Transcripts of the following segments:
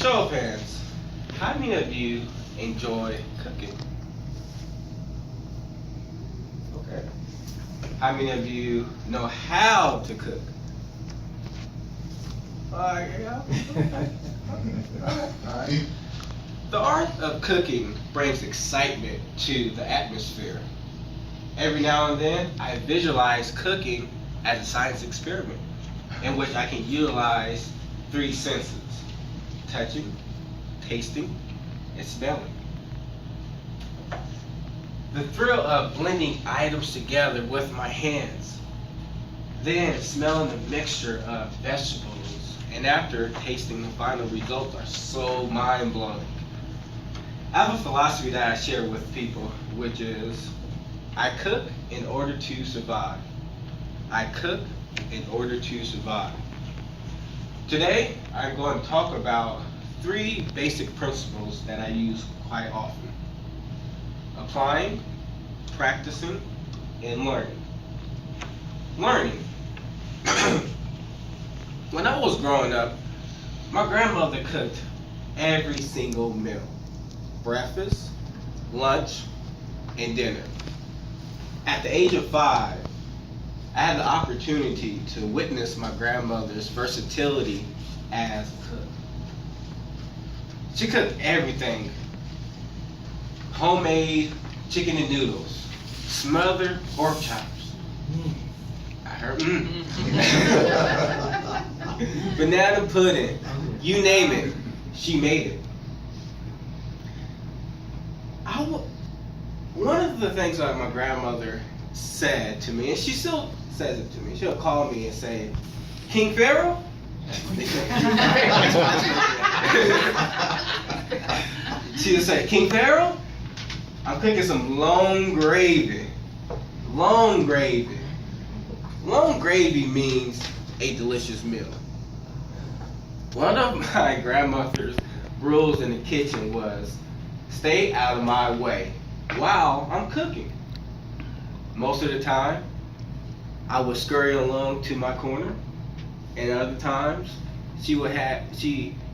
show of hands, how many of you enjoy cooking? Okay. How many of you know how to cook? Yeah. Alright. The art of cooking brings excitement to the atmosphere. Every now and then, I visualize cooking as a science experiment in which I can utilize 3 senses: touching, tasting, and smelling. The thrill of blending items together with my hands, then smelling the mixture of vegetables, and after tasting the final results are so mind-blowing. I have a philosophy that I share with people, which is, I cook in order to survive. I cook in order to survive. Today, I'm going to talk about 3 basic principles that I use quite often: applying, practicing, and learning. Learning. When I was growing up, my grandmother cooked every single meal: breakfast, lunch, and dinner. At the age of 5, I had the opportunity to witness my grandmother's versatility as a cook. She cooked everything: homemade chicken and noodles, smothered pork chops. I heard banana pudding, you name it, she made it. One of the things that my grandmother said to me, and she still says it to me, she'll call me and say, "King Pharaoh?" She'll say, "King Pharaoh, I'm cooking some long gravy." Long gravy. Long gravy means a delicious meal. One of my grandmother's rules in the kitchen was, stay out of my way while I'm cooking. Most of the time, I would scurry along to my corner, and other times, she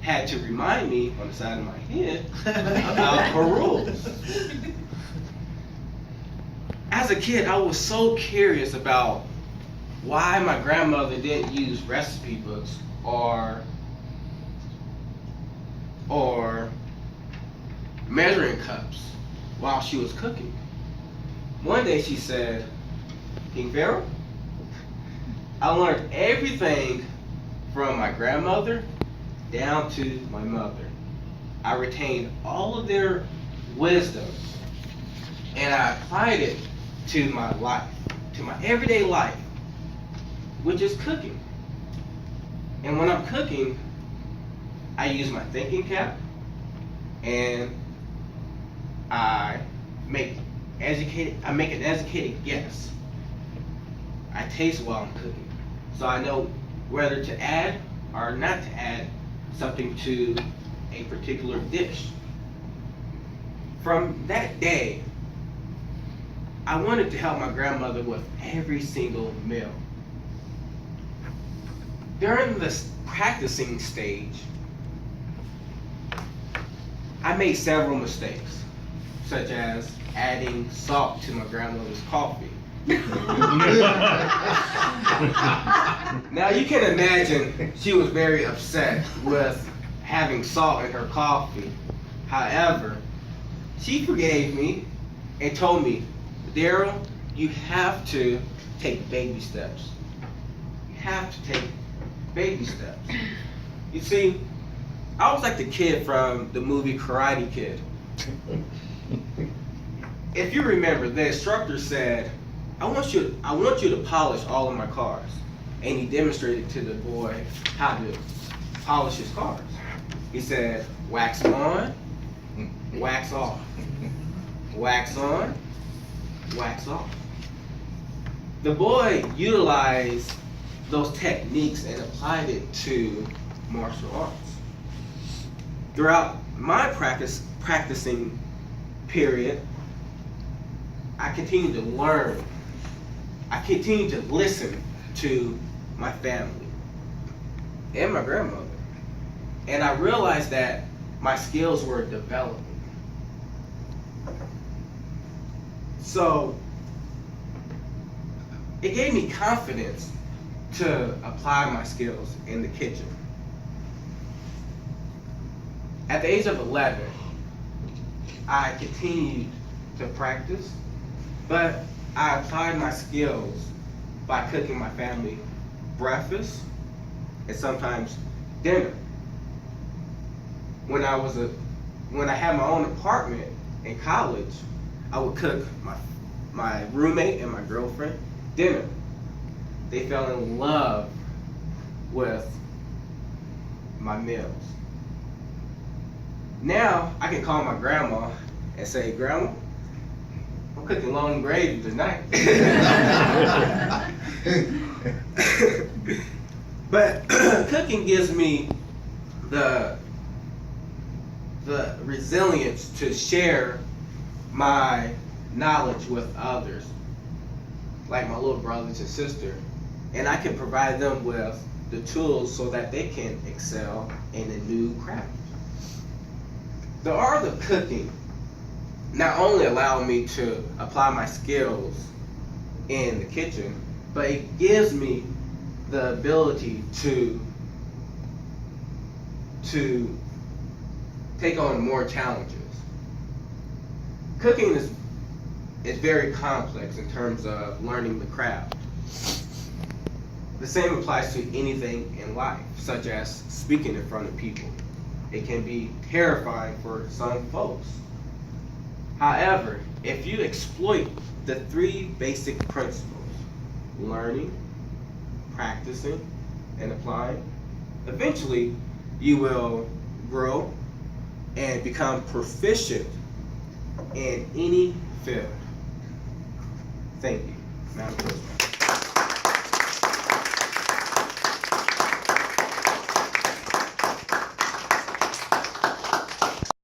had to remind me on the side of my head about her rules. As a kid, I was so curious about why my grandmother didn't use recipe books or measuring cups while she was cooking. One day she said, "King Pharaoh, I learned everything from my grandmother down to my mother. I retained all of their wisdom and I applied it to my life, to my everyday life, which is cooking. And when I'm cooking, I use my thinking cap and I make an educated guess. I taste while I'm cooking, so I know whether to add or not to add something to a particular dish. From that day, I wanted to help my grandmother with every single meal. During the practicing stage, I made several mistakes, such as adding salt to my grandmother's coffee. Now you can imagine she was very upset with having salt in her coffee. However, she forgave me and told me, "Daryl, you have to take baby steps. You have to take baby steps." You see, I was like the kid from the movie Karate Kid. If you remember, the instructor said, I want you to polish all of my cars. And he demonstrated to the boy how to polish his cars. He said, wax on, wax off. Wax on, wax off. The boy utilized those techniques and applied it to martial arts. Throughout my practicing period, I continued to learn. I continued to listen to my family and my grandmother. And I realized that my skills were developing. So it gave me confidence to apply my skills in the kitchen. At the age of 11, I continued to practice, but I applied my skills by cooking my family breakfast and sometimes dinner. When I had my own apartment in college, I would cook my roommate and my girlfriend dinner. They fell in love with my meals. Now I can call my grandma and say, "Grandma, I'm cooking long gravy tonight." But cooking gives me the resilience to share my knowledge with others, like my little brothers and sisters, and I can provide them with the tools so that they can excel in a new craft. The art of cooking not only allowed me to apply my skills in the kitchen, but it gives me the ability to take on more challenges. Cooking is very complex in terms of learning the craft. The same applies to anything in life, such as speaking in front of people. It can be terrifying for some folks. However, if you exploit the 3 basic principles, learning, practicing, and applying, eventually you will grow and become proficient in any field. Thank you. Madam President.